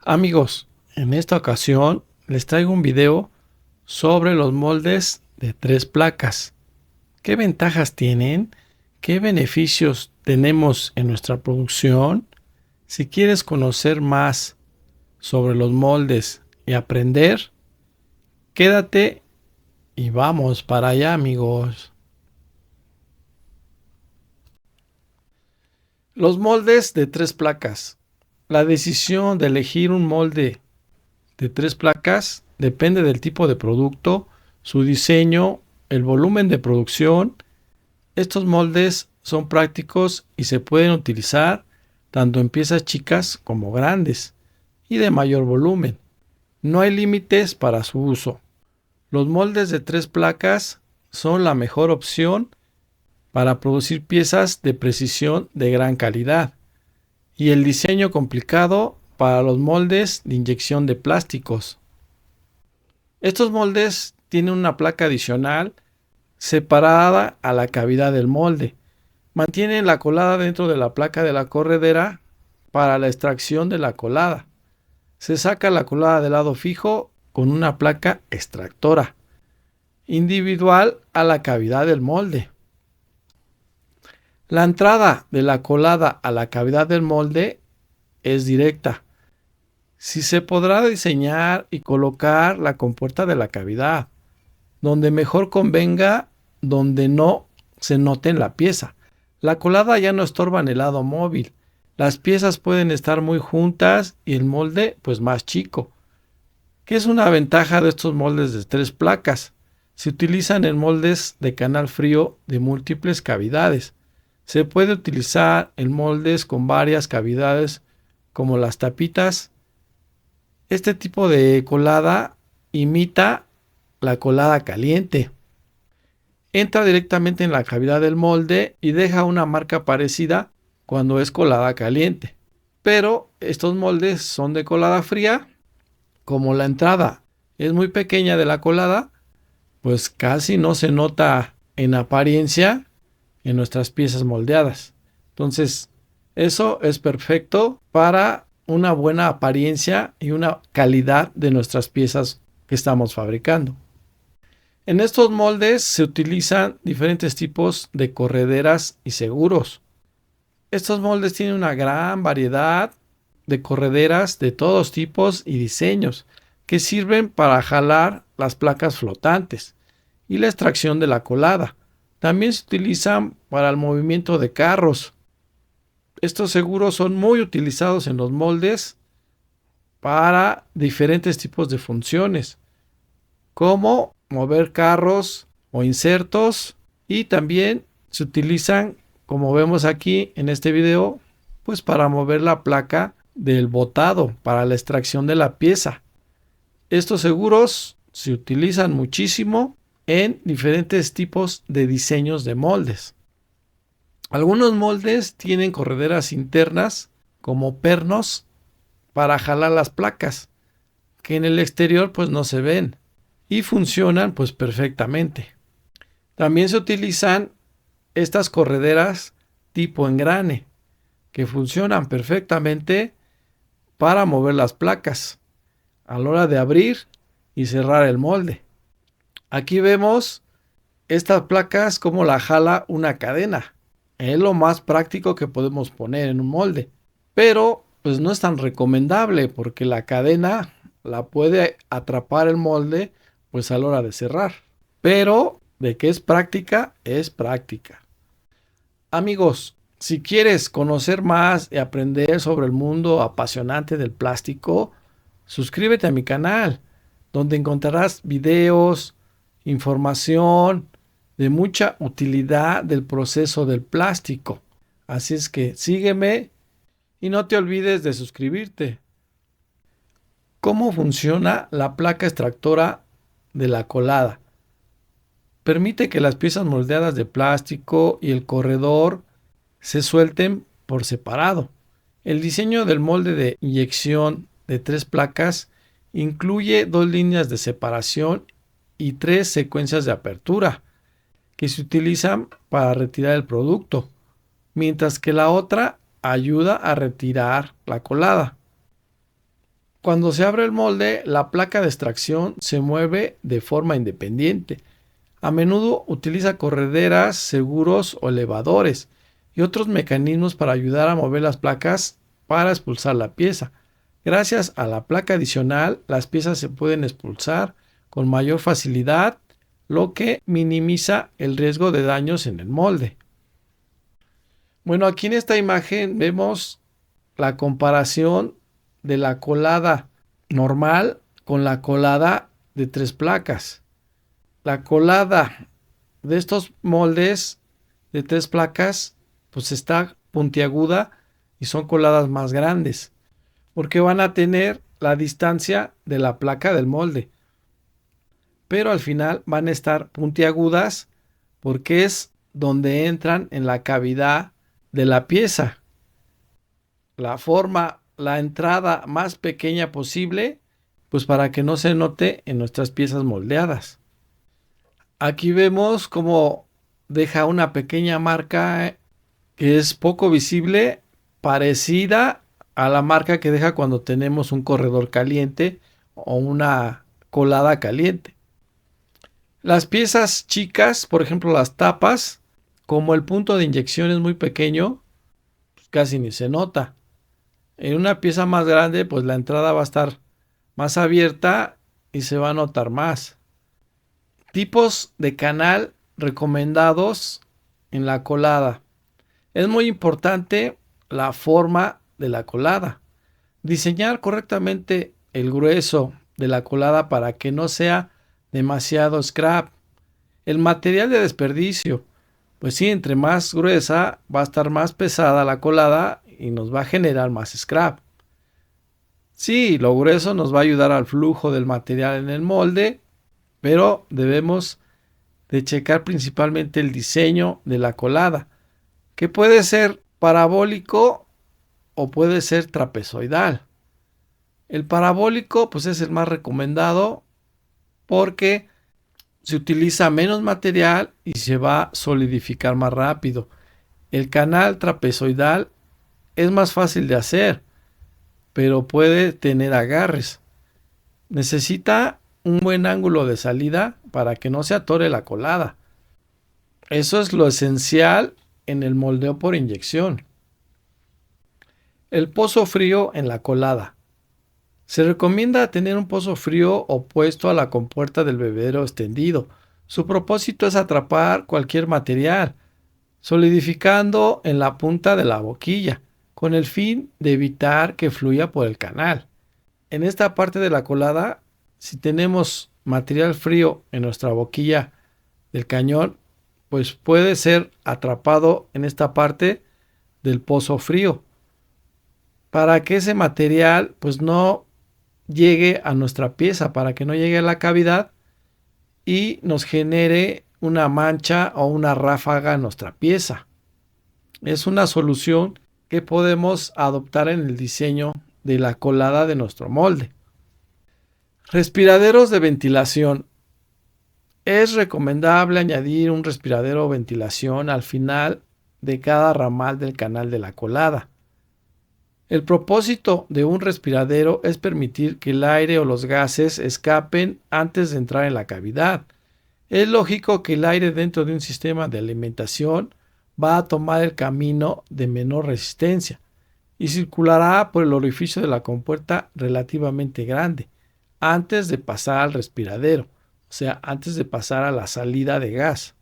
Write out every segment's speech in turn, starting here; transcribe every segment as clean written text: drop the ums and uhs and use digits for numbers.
Amigos, en esta ocasión les traigo un video sobre los moldes de 3 placas. ¿Qué ventajas tienen? ¿Qué beneficios tenemos en nuestra producción? Si quieres conocer más sobre los moldes y aprender, quédate y vamos para allá, amigos. Los moldes de 3 placas. La decisión de elegir un molde de 3 placas depende del tipo de producto, su diseño, el volumen de producción. Estos moldes son prácticos y se pueden utilizar tanto en piezas chicas como grandes y de mayor volumen. No hay límites para su uso. Los moldes de 3 placas son la mejor opción para producir piezas de precisión de gran calidad y el diseño complicado para los moldes de inyección de plásticos. Estos moldes tienen una placa adicional separada a la cavidad del molde. Mantienen la colada dentro de la placa de la corredera para la extracción de la colada. Se saca la colada del lado fijo con una placa extractora individual a la cavidad del molde. La entrada de la colada a la cavidad del molde es directa. Si se podrá diseñar y colocar la compuerta de la cavidad, donde mejor convenga, donde no se note en la pieza. La colada ya no estorba en el lado móvil. Las piezas pueden estar muy juntas y el molde pues más chico. ¿Qué es una ventaja de estos moldes de 3 placas? Se utilizan en moldes de canal frío de múltiples cavidades. Se puede utilizar en moldes con varias cavidades como las tapitas. Este tipo de colada imita la colada caliente. Entra directamente en la cavidad del molde y deja una marca parecida cuando es colada caliente. Pero estos moldes son de colada fría. Como la entrada es muy pequeña de la colada, pues casi no se nota en apariencia en nuestras piezas moldeadas. Entonces, eso es perfecto para una buena apariencia y una calidad de nuestras piezas que estamos fabricando. En estos moldes se utilizan diferentes tipos de correderas y seguros. Estos moldes tienen una gran variedad de correderas de todos tipos y diseños que sirven para jalar las placas flotantes y la extracción de la colada. También se utilizan para el movimiento de carros. Estos seguros son muy utilizados en los moldes para diferentes tipos de funciones, como mover carros o insertos, y también se utilizan, como vemos aquí en este video, pues para mover la placa del botado para la extracción de la pieza. Estos seguros se utilizan muchísimo en diferentes tipos de diseños de moldes. Algunos moldes tienen correderas internas como pernos para jalar las placas, que en el exterior pues no se ven y funcionan pues perfectamente. También se utilizan estas correderas tipo engrane, que funcionan perfectamente para mover las placas a la hora de abrir y cerrar el molde. Aquí vemos estas placas como la jala una cadena. Es lo más práctico que podemos poner en un molde, pero pues no es tan recomendable porque la cadena la puede atrapar el molde pues a la hora de cerrar. Pero de que es práctica, es práctica. Amigos, si quieres conocer más y aprender sobre el mundo apasionante del plástico, suscríbete a mi canal, donde encontrarás videos, información de mucha utilidad del proceso del plástico. Así es que sígueme y no te olvides de suscribirte. ¿Cómo funciona la placa extractora de la colada? Permite que las piezas moldeadas de plástico y el corredor se suelten por separado. El diseño del molde de inyección de 3 placas incluye 2 líneas de separación y 3 secuencias de apertura que se utilizan para retirar el producto, mientras que la otra ayuda a retirar la colada. Cuando se abre el molde, la placa de extracción se mueve de forma independiente. A menudo utiliza correderas, seguros o elevadores y otros mecanismos para ayudar a mover las placas para expulsar la pieza. Gracias a la placa adicional, las piezas se pueden expulsar con mayor facilidad, lo que minimiza el riesgo de daños en el molde. Bueno, aquí en esta imagen vemos la comparación de la colada normal con la colada de 3 placas. La colada de estos moldes de 3 placas pues está puntiaguda y son coladas más grandes porque van a tener la distancia de la placa del molde, pero al final van a estar puntiagudas porque es donde entran en la cavidad de la pieza. La forma, la entrada más pequeña posible, pues para que no se note en nuestras piezas moldeadas. Aquí vemos cómo deja una pequeña marca que es poco visible, parecida a la marca que deja cuando tenemos un corredor caliente o una colada caliente. Las piezas chicas, por ejemplo las tapas, como el punto de inyección es muy pequeño, pues casi ni se nota. En una pieza más grande, pues la entrada va a estar más abierta y se va a notar más. Tipos de canal recomendados en la colada. Es muy importante la forma de la colada. Diseñar correctamente el grueso de la colada para que no sea demasiado scrap. El material de desperdicio. Pues sí, entre más gruesa va a estar más pesada la colada y nos va a generar más scrap. Sí, lo grueso nos va a ayudar al flujo del material en el molde, pero debemos de checar principalmente el diseño de la colada, que puede ser parabólico o puede ser trapezoidal. El parabólico pues es el más recomendado porque se utiliza menos material y se va a solidificar más rápido. El canal trapezoidal es más fácil de hacer, pero puede tener agarres. Necesita un buen ángulo de salida para que no se atore la colada. Eso es lo esencial en el moldeo por inyección. El pozo frío en la colada. Se recomienda tener un pozo frío opuesto a la compuerta del bebedero extendido. Su propósito es atrapar cualquier material, solidificando en la punta de la boquilla, con el fin de evitar que fluya por el canal. En esta parte de la colada, si tenemos material frío en nuestra boquilla del cañón, pues puede ser atrapado en esta parte del pozo frío, para que ese material pues no llegue a nuestra pieza, para que no llegue a la cavidad y nos genere una mancha o una ráfaga en nuestra pieza. Es una solución que podemos adoptar en el diseño de la colada de nuestro molde. Respiraderos de ventilación. Es recomendable añadir un respiradero o ventilación al final de cada ramal del canal de la colada. El propósito de un respiradero es permitir que el aire o los gases escapen antes de entrar en la cavidad. Es lógico que el aire dentro de un sistema de alimentación va a tomar el camino de menor resistencia y circulará por el orificio de la compuerta relativamente grande antes de pasar al respiradero, o sea, antes de pasar a la salida de gas.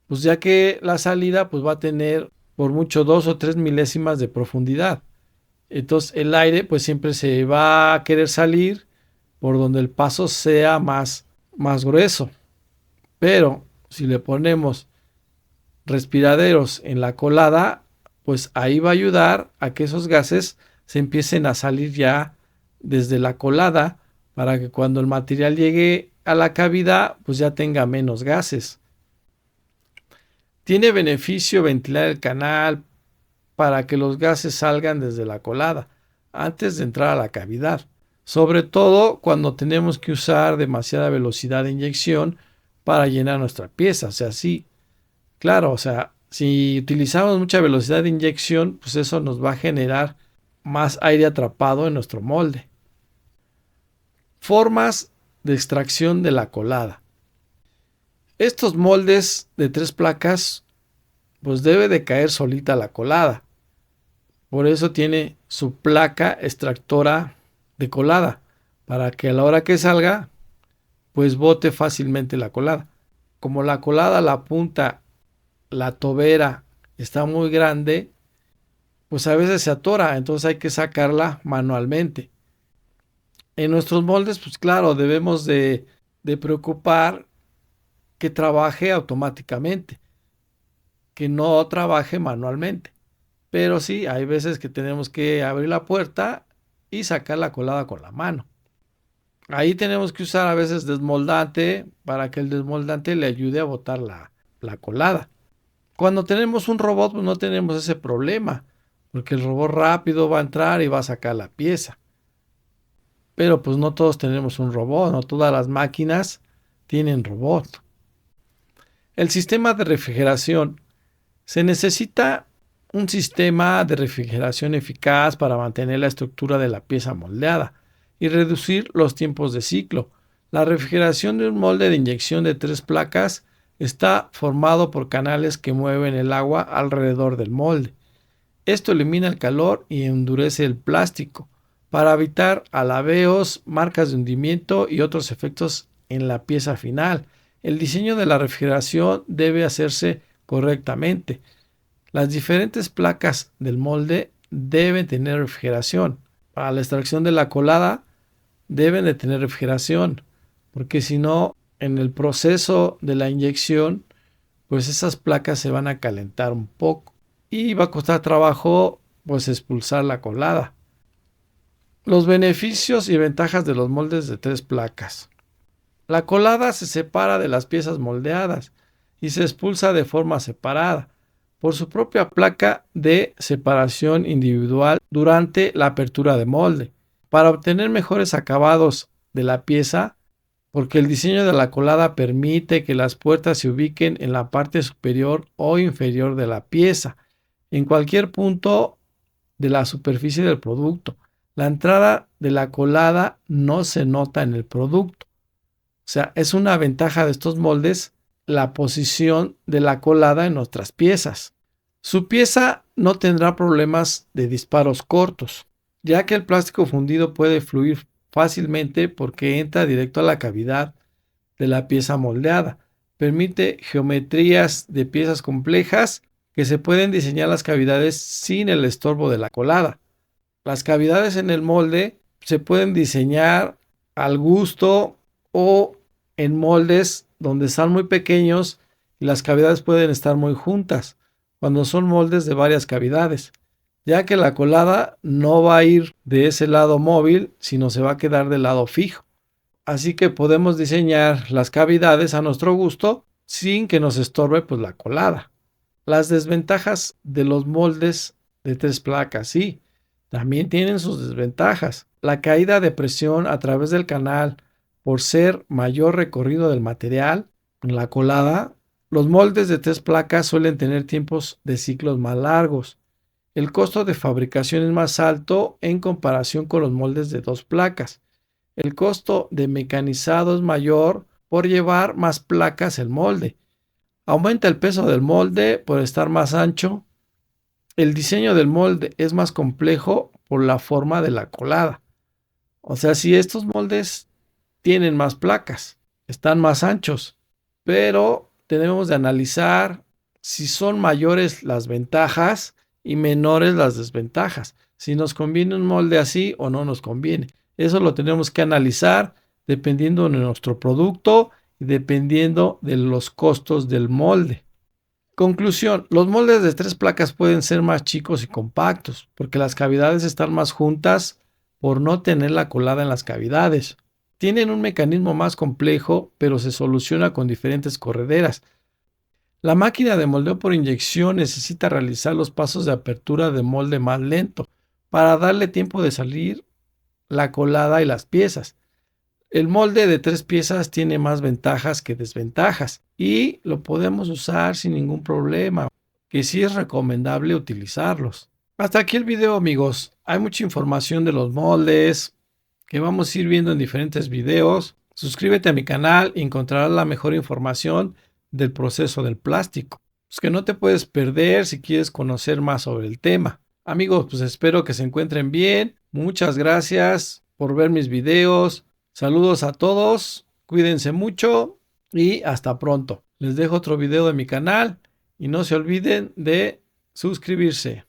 Pues ya que la salida pues va a tener por mucho 2 o 3 milésimas de profundidad. Entonces el aire pues siempre se va a querer salir por donde el paso sea más grueso. Pero si le ponemos respiraderos en la colada, pues ahí va a ayudar a que esos gases se empiecen a salir ya desde la colada para que cuando el material llegue a la cavidad pues ya tenga menos gases. Tiene beneficio ventilar el canal para que los gases salgan desde la colada antes de entrar a la cavidad, sobre todo cuando tenemos que usar demasiada velocidad de inyección para llenar nuestra pieza. O sea, sí, claro, o sea, si utilizamos mucha velocidad de inyección, pues eso nos va a generar más aire atrapado en nuestro molde. Formas de extracción de la colada. Estos moldes de 3 placas, pues debe de caer solita la colada. Por eso tiene su placa extractora de colada, para que a la hora que salga, pues bote fácilmente la colada. Como la colada, la punta, la tobera está muy grande, pues a veces se atora, entonces hay que sacarla manualmente. En nuestros moldes, pues claro, debemos de preocupar que trabaje automáticamente, que no trabaje manualmente. Pero sí, hay veces que tenemos que abrir la puerta y sacar la colada con la mano. Ahí tenemos que usar a veces desmoldante para que el desmoldante le ayude a botar la colada. Cuando tenemos un robot, pues no tenemos ese problema, porque el robot rápido va a entrar y va a sacar la pieza. Pero pues no todos tenemos un robot, no todas las máquinas tienen robot. El sistema de refrigeración. Se necesita un sistema de refrigeración eficaz para mantener la estructura de la pieza moldeada y reducir los tiempos de ciclo. La refrigeración de un molde de inyección de 3 placas está formado por canales que mueven el agua alrededor del molde. Esto elimina el calor y endurece el plástico para evitar alabeos, marcas de hundimiento y otros efectos en la pieza final. El diseño de la refrigeración debe hacerse correctamente. Las diferentes placas del molde deben tener refrigeración. Para la extracción de la colada deben de tener refrigeración, porque si no, en el proceso de la inyección, pues esas placas se van a calentar un poco y va a costar trabajo pues expulsar la colada. Los beneficios y ventajas de los moldes de 3 placas. La colada se separa de las piezas moldeadas y se expulsa de forma separada por su propia placa de separación individual durante la apertura de molde. Para obtener mejores acabados de la pieza, porque el diseño de la colada permite que las puertas se ubiquen en la parte superior o inferior de la pieza, en cualquier punto de la superficie del producto. La entrada de la colada no se nota en el producto. O sea, es una ventaja de estos moldes la posición de la colada en nuestras piezas. Su pieza no tendrá problemas de disparos cortos, ya que el plástico fundido puede fluir fácilmente porque entra directo a la cavidad de la pieza moldeada. Permite geometrías de piezas complejas que se pueden diseñar las cavidades sin el estorbo de la colada. Las cavidades en el molde se pueden diseñar al gusto o en moldes donde están muy pequeños y las cavidades pueden estar muy juntas, cuando son moldes de varias cavidades, ya que la colada no va a ir de ese lado móvil, sino se va a quedar del lado fijo. Así que podemos diseñar las cavidades a nuestro gusto sin que nos estorbe pues la colada. Las desventajas de los moldes de 3 placas, sí, también tienen sus desventajas. La caída de presión a través del canal por ser mayor recorrido del material en la colada. Los moldes de 3 placas suelen tener tiempos de ciclos más largos. El costo de fabricación es más alto en comparación con los moldes de 2 placas. El costo de mecanizado es mayor por llevar más placas el molde. Aumenta el peso del molde por estar más ancho. El diseño del molde es más complejo por la forma de la colada. O sea, si estos moldes tienen más placas, están más anchos, pero tenemos de analizar si son mayores las ventajas y menores las desventajas. Si nos conviene un molde así o no nos conviene. Eso lo tenemos que analizar dependiendo de nuestro producto y dependiendo de los costos del molde. Conclusión, los moldes de 3 placas pueden ser más chicos y compactos porque las cavidades están más juntas por no tener la colada en las cavidades. Tienen un mecanismo más complejo, pero se soluciona con diferentes correderas. La máquina de moldeo por inyección necesita realizar los pasos de apertura de molde más lento para darle tiempo de salir la colada y las piezas. El molde de 3 piezas tiene más ventajas que desventajas y lo podemos usar sin ningún problema, que sí es recomendable utilizarlos. Hasta aquí el video, amigos. Hay mucha información de los moldes, que vamos a ir viendo en diferentes videos. Suscríbete a mi canal y encontrarás la mejor información del proceso del plástico. Pues que no te puedes perder si quieres conocer más sobre el tema. Amigos, pues espero que se encuentren bien. Muchas gracias por ver mis videos. Saludos a todos. Cuídense mucho y hasta pronto. Les dejo otro video de mi canal y no se olviden de suscribirse.